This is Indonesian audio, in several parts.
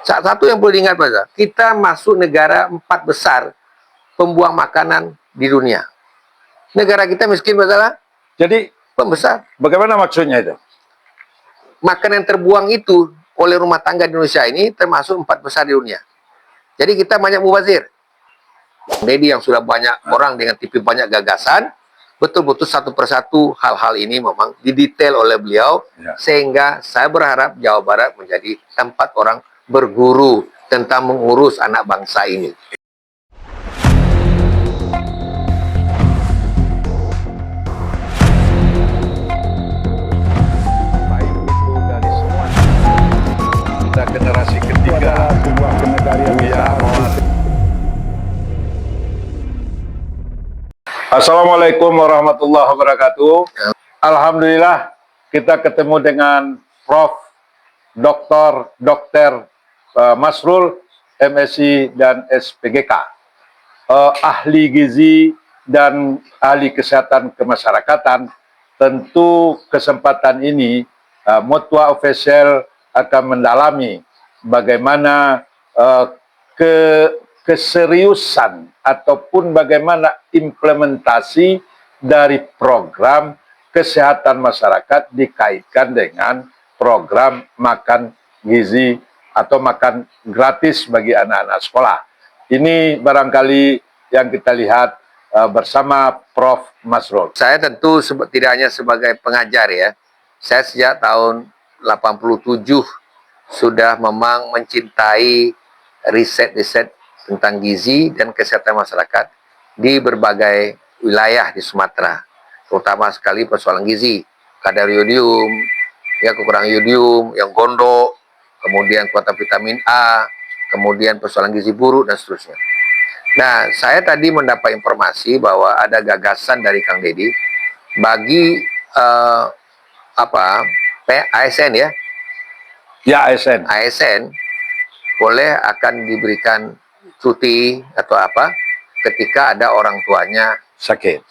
Satu yang perlu diingat, Pak, kita masuk negara 4 besar pembuang makanan di dunia. Negara kita miskin, Pak. Jadi Pembesar. bagaimana maksudnya itu? Makanan yang terbuang itu oleh rumah tangga di Indonesia ini termasuk 4 besar di dunia. Jadi kita banyak mubazir. Dedi yang sudah banyak orang dengan TV banyak gagasan, betul-betul satu persatu hal-hal ini memang didetail oleh beliau, sehingga saya berharap Jawa Barat menjadi tempat orang berguru tentang mengurus anak bangsa ini. Baik itu dari semua kita generasi ketiga sebuah kenegarian Assalamualaikum warahmatullahi wabarakatuh. Alhamdulillah kita ketemu dengan Prof. Dr. Masrul, MSc dan SPGK, ahli gizi dan ahli kesehatan kemasyarakatan. Tentu kesempatan ini Mutwa Official akan mendalami bagaimana keseriusan ataupun bagaimana implementasi dari program kesehatan masyarakat dikaitkan dengan program makan gizi atau makan gratis bagi anak-anak sekolah. Ini barangkali yang kita lihat bersama Prof. Masrul. Saya tentu tidak hanya sebagai pengajar ya. Saya sejak tahun 87 sudah memang mencintai riset-riset tentang gizi dan kesehatan masyarakat di berbagai wilayah di Sumatera, terutama sekali persoalan gizi, kadar yodium, ya kekurangan yodium, yang gondok, kemudian kekurangan vitamin A, kemudian persoalan gizi buruk dan seterusnya. Nah, saya tadi mendapat informasi bahwa ada gagasan dari Kang Dedi bagi ASN ya? Ya, ASN. ASN boleh akan diberikan cuti atau apa ketika ada orang tuanya sakit.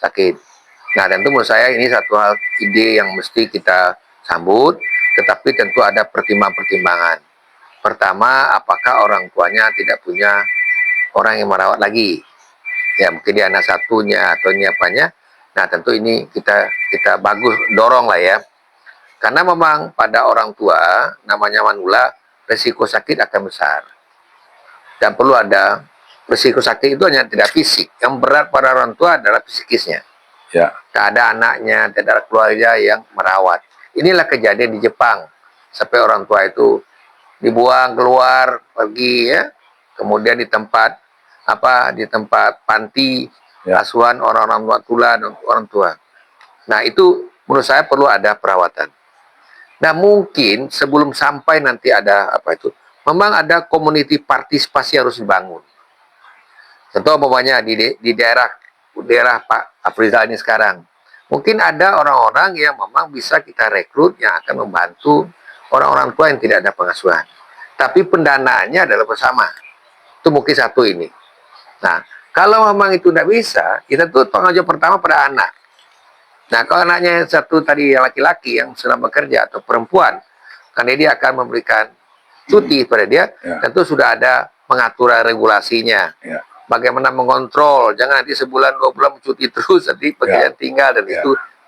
Nah, tentu menurut saya ini satu hal ide yang mesti kita sambut, tetapi tentu ada pertimbangan-pertimbangan. Pertama, apakah orang tuanya tidak punya orang yang merawat lagi? Ya, mungkin dia anak satunya atau ini apanya. Nah, tentu ini kita bagus dorong lah ya. Karena memang pada orang tua, namanya manula, resiko sakit akan besar. Dan perlu ada resiko sakit itu hanya tidak fisik. Yang berat pada orang tua adalah psikisnya. Ya. Tak ada anaknya, tidak ada keluarga yang merawat. Inilah kejadian di Jepang. Sampai orang tua itu dibuang keluar, pergi ya. Kemudian di tempat panti asuhan orang-orang tua dan orang tua. Nah, itu menurut saya perlu ada perawatan. Nah, mungkin sebelum sampai nanti ada memang ada community partisipasi harus dibangun. Contoh umpamanya di daerah Pak Afrizal ini sekarang, mungkin ada orang-orang yang memang bisa kita rekrut yang akan membantu orang-orang tua yang tidak ada pengasuhan. Tapi pendanaannya adalah bersama. Itu mungkin satu ini. Nah, kalau memang itu tidak bisa, kita tuh tanggung jawab pertama pada anak. Nah, kalau anaknya satu tadi yang laki-laki yang sedang bekerja atau perempuan, karena dia akan memberikan cuti pada dia, tentu sudah ada pengaturan regulasinya. Bagaimana mengontrol, jangan nanti sebulan 2 bulan cuti terus, nanti pekerjaan tinggal dan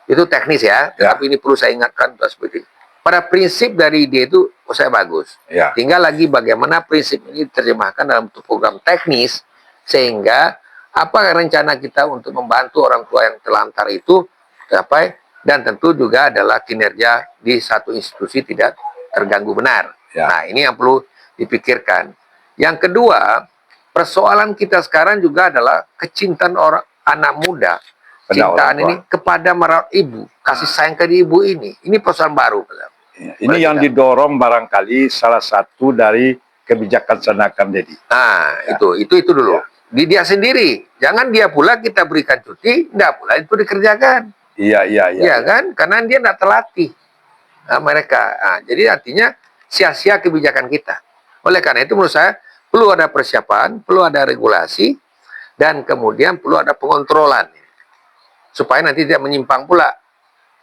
itu teknis ya. Tapi ini perlu saya ingatkan seperti itu. Pada prinsip dari ide itu saya bagus. Tinggal lagi bagaimana prinsip ini diterjemahkan dalam program teknis sehingga apa rencana kita untuk membantu orang tua yang terlantar itu tercapai, dan tentu juga adalah kinerja di satu institusi tidak terganggu benar. Nah, ini yang perlu dipikirkan. Yang kedua, persoalan kita sekarang juga adalah kecintaan orang anak muda, cintaan ini kepada merawat ibu, kasih sayang ke ibu ini. Ini persoalan baru. Ini yang didorong barangkali salah satu dari kebijakan Kang Dedi. Nah, itu dulu. Di dia sendiri, jangan dia pula kita berikan cuti, enggak pula itu dikerjakan. Iya kan? Karena dia tidak terlatih mereka. Nah, jadi artinya sia-sia kebijakan kita. Oleh karena itu menurut saya perlu ada persiapan, perlu ada regulasi, dan kemudian perlu ada pengontrolan. Supaya nanti tidak menyimpang pula.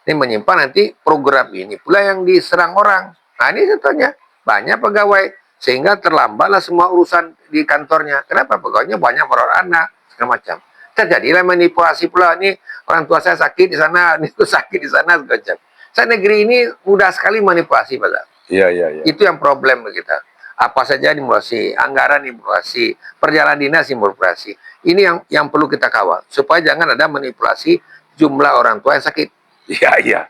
Ini menyimpang nanti program ini pula yang diserang orang. Nah, ini contohnya. Banyak pegawai Sehingga terlambatlah semua urusan di kantornya. Kenapa? Pokoknya banyak merawat anak, segala macam. Terjadilah manipulasi pula. Ini orang tua saya sakit di sana, ini tuh sakit di sana, segala macam. Saya negeri ini mudah sekali manipulasi, Pak. Iya, iya, iya. Itu yang problem kita. Apa saja dimulasi, anggaran dimulasi, perjalanan dinas dimulasi. Ini yang perlu kita kawal. Supaya jangan ada manipulasi jumlah orang tua yang sakit. Iya, iya.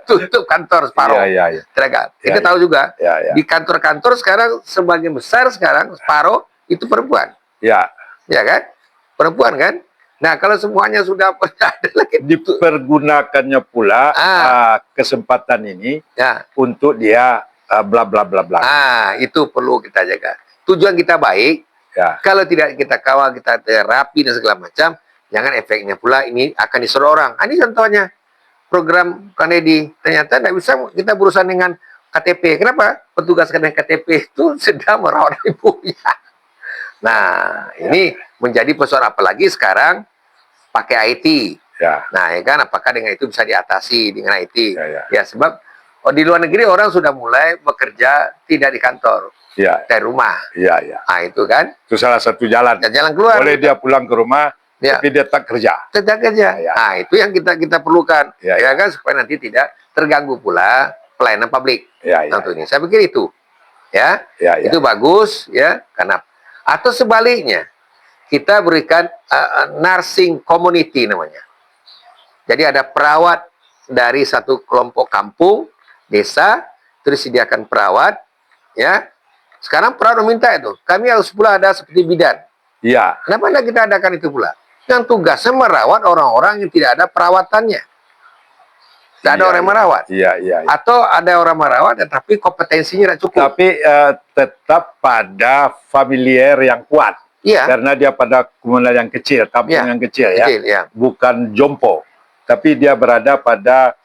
Tutup kantor separuh. Iya, iya, iya. Kita tahu juga Iya, iya. di kantor-kantor sekarang sebagian besar sekarang separuh itu perempuan, Ya, ya kan? Perempuan kan? Nah kalau semuanya sudah ada lagi dipergunakannya pula kesempatan ini ya, untuk dia bla bla bla bla. Itu perlu kita jaga. Tujuan kita baik. Ya, Kalau tidak kita kawal, kita terapi dan segala macam, jangan efeknya pula ini akan disuruh orang. Ini contohnya program Kennedy, ternyata tidak bisa kita berurusan dengan KTP. Kenapa? Petugas dengan KTP itu sedang merawat ibunya. Nah, ini menjadi persoalan, apalagi sekarang pakai IT. ya, Nah, ya kan, apakah dengan itu bisa diatasi dengan IT? Ya. Ya, sebab di luar negeri orang sudah mulai bekerja tidak di kantor, ya, dari rumah. ya, ya. Nah, itu kan. Itu salah satu jalan. Dan jalan keluar. Boleh dia pulang ke rumah, Ya. tapi dia tak kerja. Tetap kerja. Ya. Nah, itu yang kita perlukan. Ya, Ya kan, supaya nanti tidak terganggu pula pelayanan publik. Ya, ya, Tentu ini. Saya pikir itu. Ya. Ya, ya. Itu bagus ya, karena atau sebaliknya kita berikan nursing community namanya. Jadi ada perawat dari satu kelompok kampung, desa, terus disediakan perawat, ya. Sekarang perawat meminta itu, kami harus pula ada seperti bidan. Iya. Kenapa tidak kita adakan itu pula? Yang tugasnya merawat orang-orang yang tidak ada perawatannya. Tidak ada orang yang merawat. Iya, iya. Ya. Atau ada orang merawat, tetapi kompetensinya tidak cukup. Tapi tetap pada familiar yang kuat. Iya. Karena dia pada komunal yang kecil, kampung Ya, yang kecil, kecil, ya. Bukan jompo. Tapi dia berada pada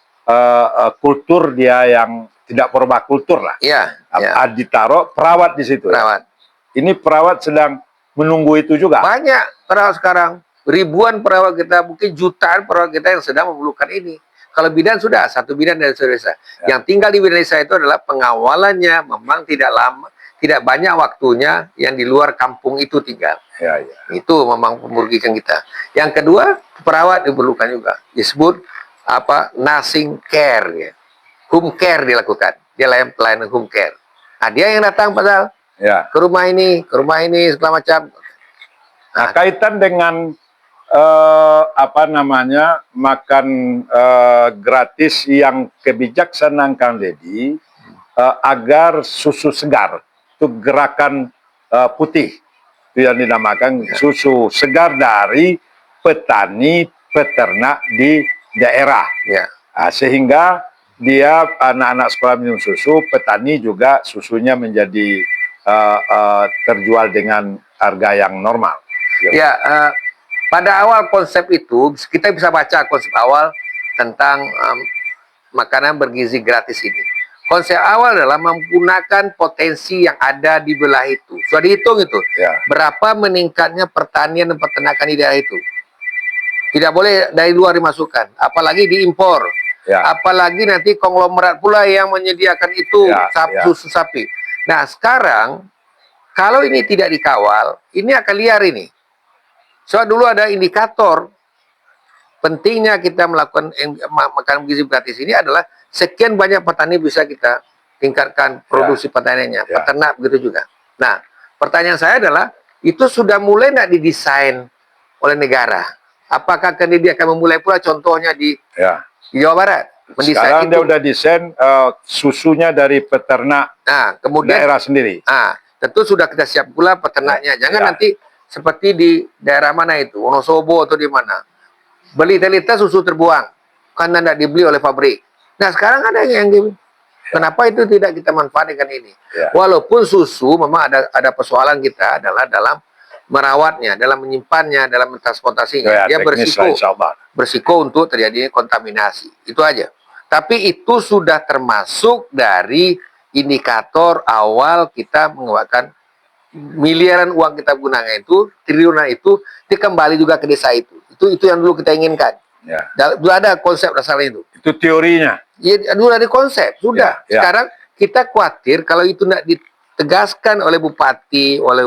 kultur dia yang tidak permakultur lah. Iya. Ya. Ditaruh perawat di situ. Perawat. Ini perawat sedang menunggu itu juga. Banyak perawat sekarang. Ribuan perawat kita, mungkin jutaan perawat kita yang sedang memerlukan ini. Kalau bidan sudah, satu bidan dari seluruh desa. Ya. Yang tinggal di bidan desa itu adalah pengawalannya, memang tidak lama, tidak banyak waktunya yang di luar kampung itu tinggal. Ya, ya. Itu memang merugikan kita. Yang kedua, perawat diperlukan juga. Disebut nursing care, ya. Home care dilakukan. Dia pelayanan home care. Nah, dia yang datang padahal Ya. ke rumah ini, segala macam. Nah, kaitan dengan makan gratis yang kebijaksanaan Kang Deddy agar susu segar, itu gerakan putih itu yang dinamakan susu segar dari petani peternak di daerah. Ya. Nah, sehingga dia anak-anak sekolah minum susu, petani juga susunya menjadi terjual dengan harga yang normal. Ya, pada awal konsep itu, kita bisa baca konsep awal tentang makanan bergizi gratis ini. Konsep awal adalah menggunakan potensi yang ada di wilayah itu. Sudah dihitung itu. Ya. Berapa meningkatnya pertanian dan peternakan di daerah itu. Tidak boleh dari luar dimasukkan. Apalagi diimpor. Ya. Apalagi nanti konglomerat pula yang menyediakan itu, Ya. susu sapi. Nah, sekarang, kalau ini tidak dikawal, ini akan liar ini. Soal dulu ada indikator pentingnya kita melakukan makanan gizi gratis ini adalah sekian banyak petani bisa kita tingkatkan produksi pertaniannya, peternak begitu juga. Nah, pertanyaan saya adalah itu sudah mulai tidak didesain oleh negara? Apakah Kennedy akan memulai pula contohnya di Jawa Barat? Sekarang dia udah desain susunya dari peternak kemudian daerah sendiri. Tentu sudah kita siap pula peternaknya. Jangan nanti seperti di daerah mana itu, Wonosobo atau di mana. Beli liter susu terbuang karena tidak dibeli oleh pabrik. Nah, sekarang ada yang kenapa itu tidak kita manfaatkan ini? Walaupun susu memang ada persoalan kita adalah dalam merawatnya, dalam menyimpannya, dalam mentransportasinya. Dia bersiko untuk terjadi kontaminasi. Itu aja. Tapi itu sudah termasuk dari indikator awal kita mengeluarkan miliaran uang kita gunakan itu, triliunan itu dikembali juga ke desa itu. Itu yang dulu kita inginkan. Dulu ada konsep dasarnya itu. Itu teorinya. Ya, dulu ada konsep, sudah. Sekarang kita khawatir kalau itu tidak ditegaskan oleh bupati, oleh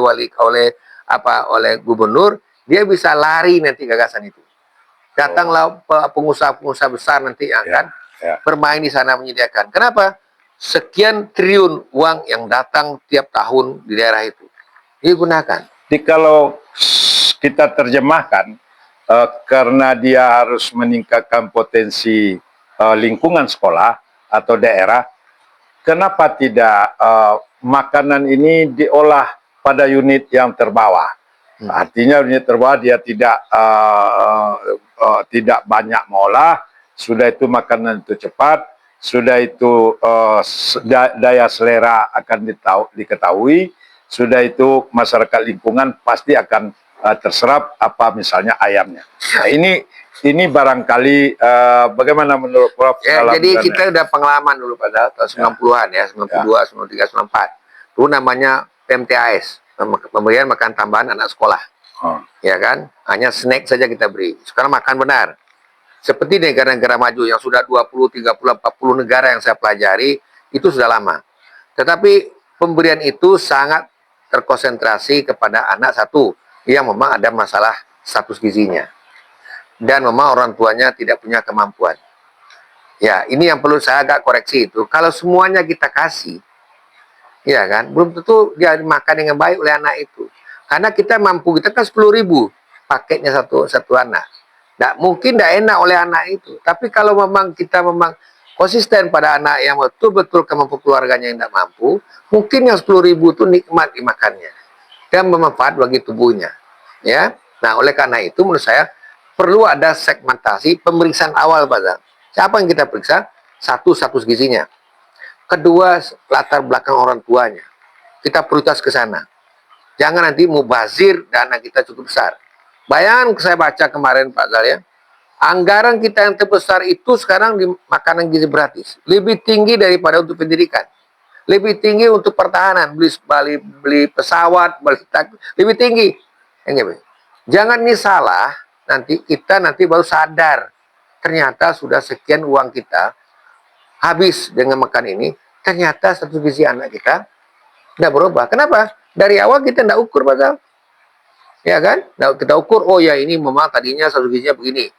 gubernur, dia bisa lari nanti gagasan itu. Datanglah pengusaha-pengusaha besar nanti yang akan bermain di sana menyediakan. Kenapa? Sekian triliun uang yang datang tiap tahun di daerah itu digunakan. Jadi kalau kita terjemahkan, karena dia harus meningkatkan potensi lingkungan sekolah atau daerah, kenapa tidak makanan ini diolah pada unit yang terbawah? Artinya unit terbawah dia tidak banyak mengolah, sudah itu makanan itu cepat, sudah itu daya selera akan diketahui, sudah itu masyarakat lingkungan pasti akan terserap apa misalnya ayamnya. Nah, ini barangkali bagaimana menurut Prof? Ya, jadi kita udah pengalaman dulu pada tahun 90-an ya, 92, 93, 94. Itu namanya PMTAS, pemberian makan tambahan anak sekolah. Ya kan? Hanya snack saja kita beri. Sekarang makan benar. Seperti negara-negara maju yang sudah 20, 30, 40 negara yang saya pelajari, itu sudah lama. Tetapi pemberian itu sangat terkonsentrasi kepada anak satu yang memang ada masalah status gizinya. Dan memang orang tuanya tidak punya kemampuan. Ya, ini yang perlu saya agak koreksi itu. Kalau semuanya kita kasih, ya kan, belum tentu dia makan dengan baik oleh anak itu. Karena kita mampu, kita kan 10.000 paketnya satu anak. Nggak mungkin tidak enak oleh anak itu. Tapi kalau memang kita konsisten pada anak yang betul-betul kemampu keluarganya yang tidak mampu, mungkin yang 10.000 itu nikmat dimakannya dan bermanfaat bagi tubuhnya. Ya, nah oleh karena itu menurut saya perlu ada segmentasi pemeriksaan awal pada siapa yang kita periksa. Satu, status gizinya. Kedua, latar belakang orang tuanya. Kita prioritas ke sana. Jangan nanti mubazir dana kita cukup besar. Bayangkan saya baca kemarin Pak Zal ya, anggaran kita yang terbesar itu sekarang di makanan gizi gratis. Lebih tinggi daripada untuk pendidikan. Lebih tinggi untuk pertahanan, beli pesawat, lebih tinggi. Jangan ini salah, kita baru sadar. Ternyata sudah sekian uang kita habis dengan makan ini, ternyata status gizi anak kita tidak berubah. Kenapa? Dari awal kita tidak ukur, Pak Zal. Ya kan? Kita ukur, oh ya ini memang tadinya status gizinya begini.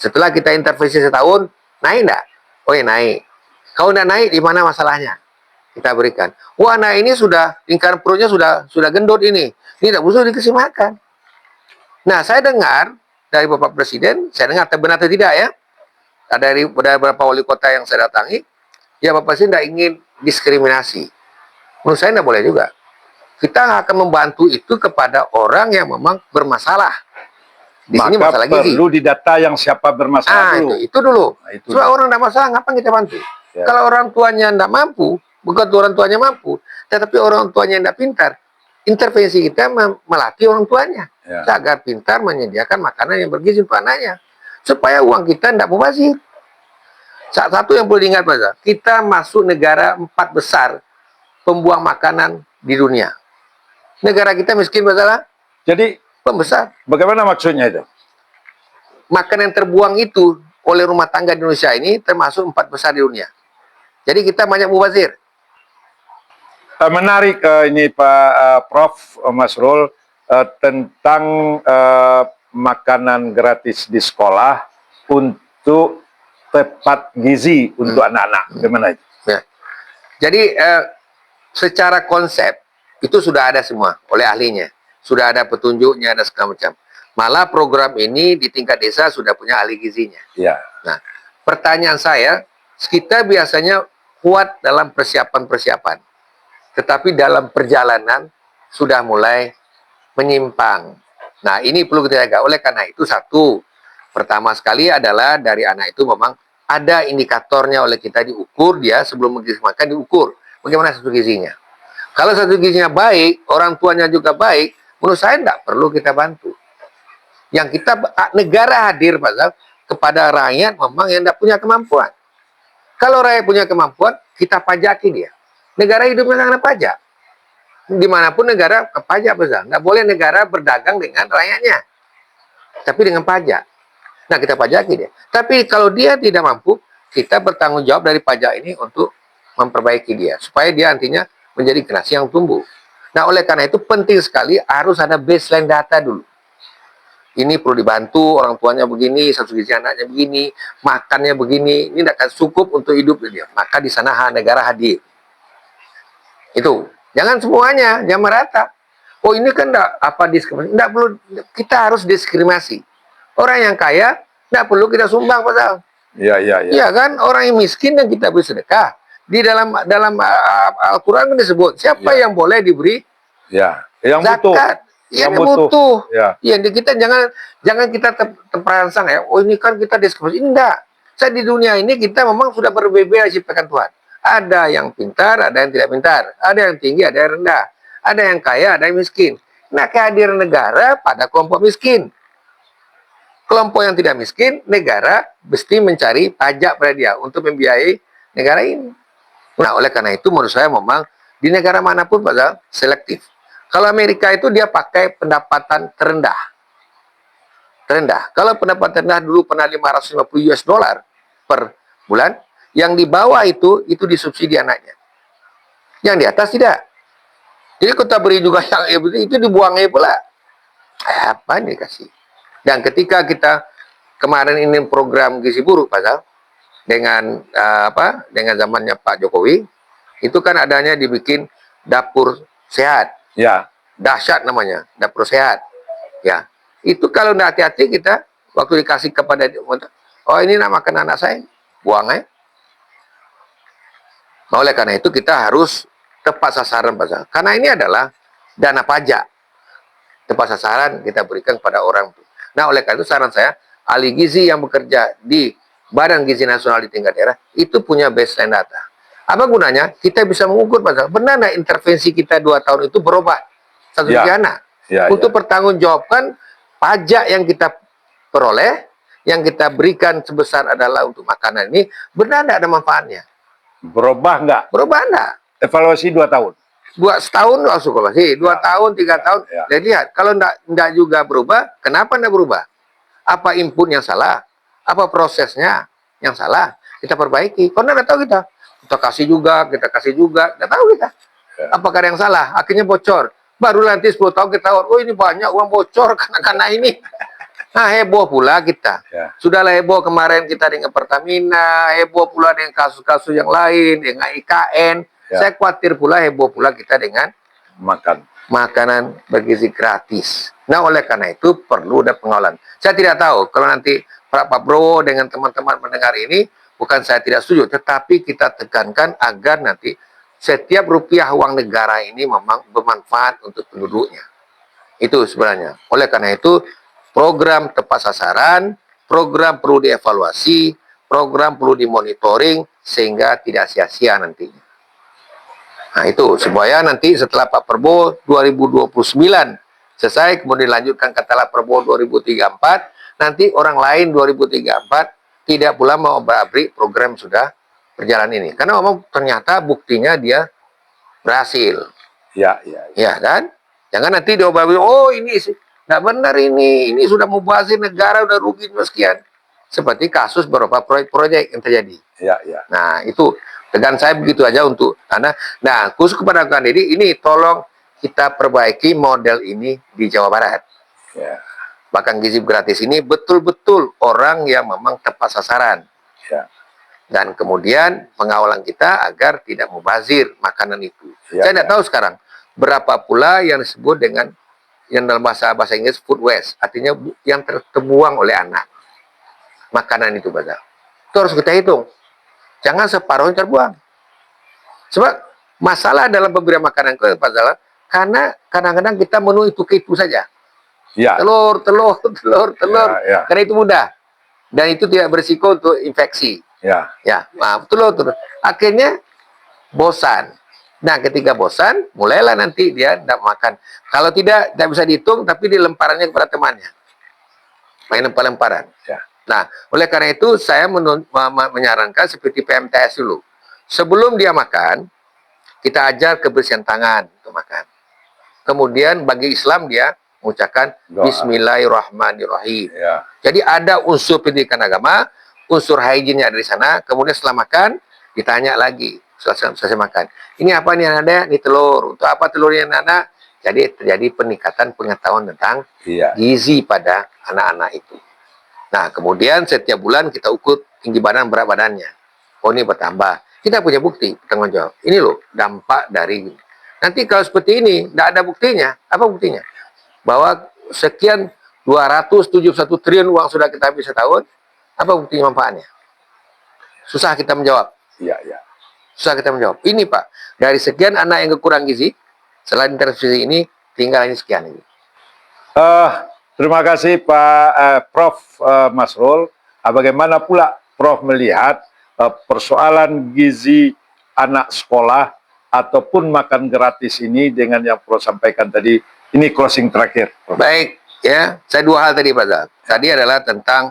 Setelah kita intervensi setahun, naik enggak? Oh ya naik. Kalau enggak naik, di mana masalahnya? Kita berikan. Wah, anak ini sudah, lingkaran perutnya sudah gendut ini. Ini tidak butuh dikasih makan. Nah, saya dengar dari Bapak Presiden, saya dengar benar atau tidak ya, dari beberapa wali kota yang saya datangi, ya Bapak Presiden tidak ingin diskriminasi. Menurut saya tidak boleh juga. Kita akan membantu itu kepada orang yang memang bermasalah. Di sini masalah gizi. Perlu didata yang siapa bermasalah dulu. Itu dulu. Sebab orang tidak masalah, ngapain kita bantu? Ya. Kalau orang tuanya tidak mampu, bukan orang tuanya mampu, tetapi orang tuanya tidak pintar, intervensi kita melatih orang tuanya agar pintar menyediakan makanan yang bergizi untuk anaknya, supaya uang kita tidak mubazir. Satu yang perlu diingat, Pak, kita masuk negara 4 besar pembuang makanan di dunia. Negara kita miskin, Pak. Jadi pembesar. Bagaimana maksudnya itu? Makanan yang terbuang itu oleh rumah tangga di Indonesia ini termasuk 4 besar di dunia. Jadi kita banyak mubazir. Menarik ini Pak Prof. Masrul tentang makanan gratis di sekolah untuk tepat gizi untuk anak-anak. Bagaimana itu? Ya. Jadi secara konsep itu sudah ada semua oleh ahlinya. Sudah ada petunjuknya, ada segala macam. Malah program ini di tingkat desa sudah punya ahli gizinya. Ya. Nah, pertanyaan saya, kita biasanya kuat dalam persiapan-persiapan. Tetapi dalam perjalanan sudah mulai menyimpang. Nah, ini perlu kita jaga. Oleh karena itu, satu, pertama sekali adalah dari anak itu memang ada indikatornya oleh kita diukur, dia sebelum makan diukur. Bagaimana status gizinya. Kalau status gizinya baik, orang tuanya juga baik, menurut saya tidak perlu kita bantu. Yang kita, negara hadir Pak Zal, kepada rakyat memang yang tidak punya kemampuan. Kalau rakyat punya kemampuan, kita pajaki dia. Negara hidupnya karena pajak. Dimanapun negara pajak Pak Zal. Tidak boleh negara berdagang dengan rakyatnya. Tapi dengan pajak. Nah, kita pajaki dia. Tapi kalau dia tidak mampu, kita bertanggung jawab dari pajak ini untuk memperbaiki dia supaya dia nantinya menjadi generasi yang tumbuh. Nah, oleh karena itu penting sekali harus ada baseline data dulu. Ini perlu dibantu, orang tuanya begini, satu gizi anaknya begini, makannya begini, ini tidak akan cukup untuk hidup dia. Maka di sana negara hadir. Itu. Jangan semuanya, jangan merata. Oh, ini kan enggak apa diskriminasi. Enggak perlu, kita harus diskriminasi. Orang yang kaya enggak perlu kita sumbang, Pak. Iya, iya, iya. Iya kan, orang yang miskin yang kita beri sedekah. Di dalam Al-Qur'an kan disebut siapa yang boleh diberi yang butuh. zakat. Yang butuh. Ya. Iya, kita jangan kita terperangsang ya. Oh, ini kan kita diskriminasi. Enggak. Saya di dunia ini kita memang sudah berbeda diciptakan Tuhan. Ada yang pintar, ada yang tidak pintar. Ada yang tinggi, ada yang rendah. Ada yang kaya, ada yang miskin. Nah, kehadiran negara pada kelompok miskin. Kelompok yang tidak miskin, negara mesti mencari pajak pada dia untuk membiayai negara ini. Nah, oleh karena itu menurut saya memang di negara manapun pada selektif. Kalau Amerika itu dia pakai pendapatan terendah. Terendah. Kalau pendapatan terendah dulu pernah 550 US dollar per bulan, yang di bawah itu disubsidi anaknya. Yang di atas tidak. Jadi kita beri juga yang itu dibuangnya pula. Apa ini dikasih? Dan ketika kita kemarin ini program gizi buruk, Pak, dengan dengan zamannya Pak Jokowi, itu kan adanya dibikin dapur sehat. Ya. Dahsyat namanya, dapur sehat. Ya. Itu kalau tidak hati-hati kita waktu dikasih kepada oh ini nak makan anak saya, buang aja. Nah, oleh karena itu kita harus tepat sasaran, Pak. Karena ini adalah dana pajak. Tepat sasaran kita berikan kepada orang. Nah, oleh karena itu saran saya, ahli gizi yang bekerja di Badan Gizi Nasional di tingkat daerah itu punya baseline data. Apa gunanya? Kita bisa mengukur, Pak. Benar nggak intervensi kita 2 tahun itu berubah satu anak? Untuk pertanggungjawabkan pajak yang kita peroleh, yang kita berikan sebesar adalah untuk makanan ini, benar nggak ada manfaatnya? Berubah nggak? Berubah nggak? Evaluasi 2 tahun. Setahun langsung evaluasi, 2 tahun, 3 tahun. Dan lihat, kalau nggak juga berubah, kenapa nggak berubah? Apa input yang salah? Apa prosesnya yang salah? Kita perbaiki. Karena nggak tahu kita. Kita kasih juga, nggak tahu kita. Apakah ada yang salah? Akhirnya bocor. Baru nanti 10 tahun kita tahu, oh ini banyak uang bocor karena ini. Nah, heboh pula kita. Sudahlah heboh kemarin kita dengan Pertamina, heboh pula dengan kasus-kasus yang lain, dengan IKN. Saya khawatir pula heboh pula kita dengan makanan bergizi gratis. Nah, oleh karena itu perlu ada pengawalan. Saya tidak tahu kalau nanti Pak Prabowo dengan teman-teman mendengar ini, bukan saya tidak setuju, tetapi kita tekankan agar nanti setiap rupiah uang negara ini memang bermanfaat untuk penduduknya. Itu sebenarnya. Oleh karena itu, program tepat sasaran, program perlu dievaluasi, program perlu dimonitoring, sehingga tidak sia-sia nantinya. Nah itu, supaya nanti setelah Pak Prabowo 2029 selesai, kemudian dilanjutkan katalah Prabowo 2034, nanti orang lain 2034 tidak pula mau berabrik program sudah berjalan ini. Karena memang ternyata buktinya dia berhasil. Ya kan? Jangan nanti diobati, oh ini nggak benar ini sudah mubazir negara, udah rugi sekian. Seperti kasus beberapa proyek-proyek yang terjadi. Nah itu, tegan saya begitu aja untuk karena, nah khusus kepada Kang Deddy, ini tolong kita perbaiki model ini di Jawa Barat. Bahkan gizi gratis ini betul-betul orang yang memang tepat sasaran. Dan kemudian pengawalan kita agar tidak mubazir makanan itu. Saya tidak tahu sekarang berapa pula yang disebut dengan yang dalam bahasa Inggris food waste, artinya yang terbuang oleh anak. Makanan itu, Pak. Itu harus kita hitung. Jangan separuhnya terbuang. Sebab masalah dalam pemberian makanan itu, Pak Zala, karena kadang-kadang kita menu itu saja. Telur. Karena itu mudah. Dan itu tidak berisiko untuk infeksi. Telur. Akhirnya bosan. Nah, ketika bosan, mulailah nanti dia tidak makan. Kalau tidak bisa dihitung, tapi dilemparannya kepada temannya. Main lempar-lemparan. Nah, oleh karena itu saya menyarankan seperti PMTS dulu. Sebelum dia makan, kita ajar kebersihan tangan untuk makan. Kemudian bagi Islam dia mengucapkan Bismillahirrahmanirrahim. Jadi ada unsur pendidikan agama, unsur hygiene-nya ada di sana. Kemudian setelah makan, ditanya lagi, selesai makan. Ini apa nih anak-anak? Ini telur. Untuk apa telurnya anak-anak? Jadi terjadi peningkatan pengetahuan tentang Iya. gizi pada anak-anak itu. Nah, kemudian setiap bulan kita ukur tinggi badan, berat badannya. Oh, ini bertambah. Kita punya bukti, bertanggung jawab. Ini loh dampak dari. Nanti kalau seperti ini, tidak ada buktinya. Apa buktinya? Bahwa sekian 271 triliun uang sudah kita habis setahun. Apa buktinya manfaatnya? Susah kita menjawab. Iya, iya. Susah kita menjawab. Ini Pak, dari sekian anak yang kekurangan gizi, selain intervensi ini, tinggal ini sekian ini. Terima kasih Pak Prof. Masrul. Bagaimana pula Prof melihat persoalan gizi anak sekolah ataupun makan gratis ini dengan yang Prof sampaikan tadi? Ini closing terakhir. Baik, ya. Saya dua hal tadi Pak Zal. Tadi adalah tentang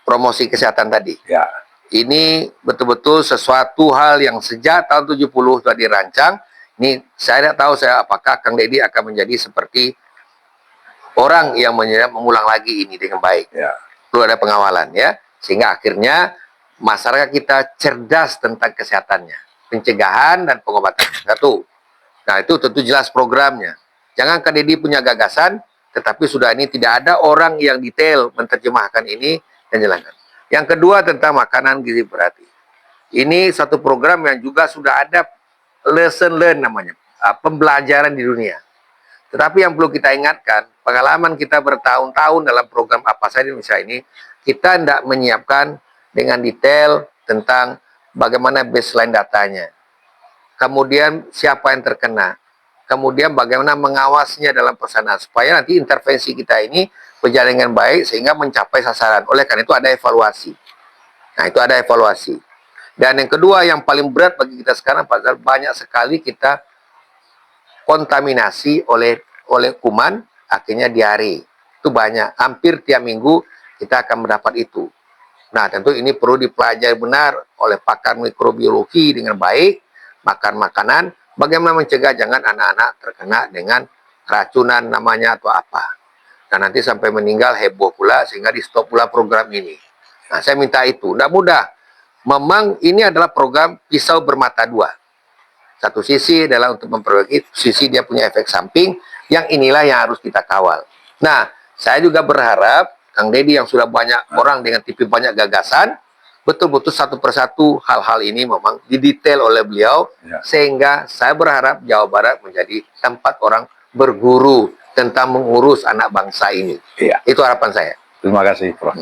promosi kesehatan tadi. Ya. Ini betul-betul sesuatu hal yang sejak tahun 70 sudah dirancang. Ini saya tidak tahu apakah Kang Deddy akan menjadi seperti orang yang mengulang lagi ini dengan baik. Ya. Perlu ada pengawalan ya. Sehingga akhirnya masyarakat kita cerdas tentang kesehatannya. Pencegahan dan pengobatan. Satu. Nah itu tentu jelas programnya. Jangan Kang Deddy punya gagasan, tetapi sudah ini tidak ada orang yang detail menerjemahkan ini dan jalankan. Yang kedua tentang makanan gizi berarti. Ini satu program yang juga sudah ada lesson learn namanya, pembelajaran di dunia. Tetapi yang perlu kita ingatkan, pengalaman kita bertahun-tahun dalam program apa saja di Indonesia ini, kita tidak menyiapkan dengan detail tentang bagaimana baseline datanya. Kemudian siapa yang terkena. Kemudian bagaimana mengawasnya dalam pelaksanaan supaya nanti intervensi kita ini berjalan dengan baik sehingga mencapai sasaran. Oleh karena itu ada evaluasi. Nah, itu ada evaluasi. Dan yang kedua yang paling berat bagi kita sekarang Pak Zal, banyak sekali kita kontaminasi oleh kuman, akhirnya diare. Itu banyak. Hampir tiap minggu kita akan mendapat itu. Nah, tentu ini perlu dipelajari benar oleh pakar mikrobiologi dengan baik, makan makanan, bagaimana mencegah jangan anak-anak terkena dengan racunan namanya atau apa. Dan nanti sampai meninggal heboh pula sehingga di stop pula program ini. Nah, saya minta itu. Tidak mudah. Memang ini adalah program pisau bermata dua. Satu sisi adalah untuk memperbaiki, sisi dia punya efek samping, yang inilah yang harus kita kawal. Nah, saya juga berharap Kang Deddy yang sudah banyak orang dengan TV banyak gagasan, betul-betul satu persatu hal-hal ini memang didetail oleh beliau, Ya. sehingga saya berharap Jawa Barat menjadi tempat orang berguru tentang mengurus anak bangsa ini. Iya. Itu harapan saya. Terima kasih Prof.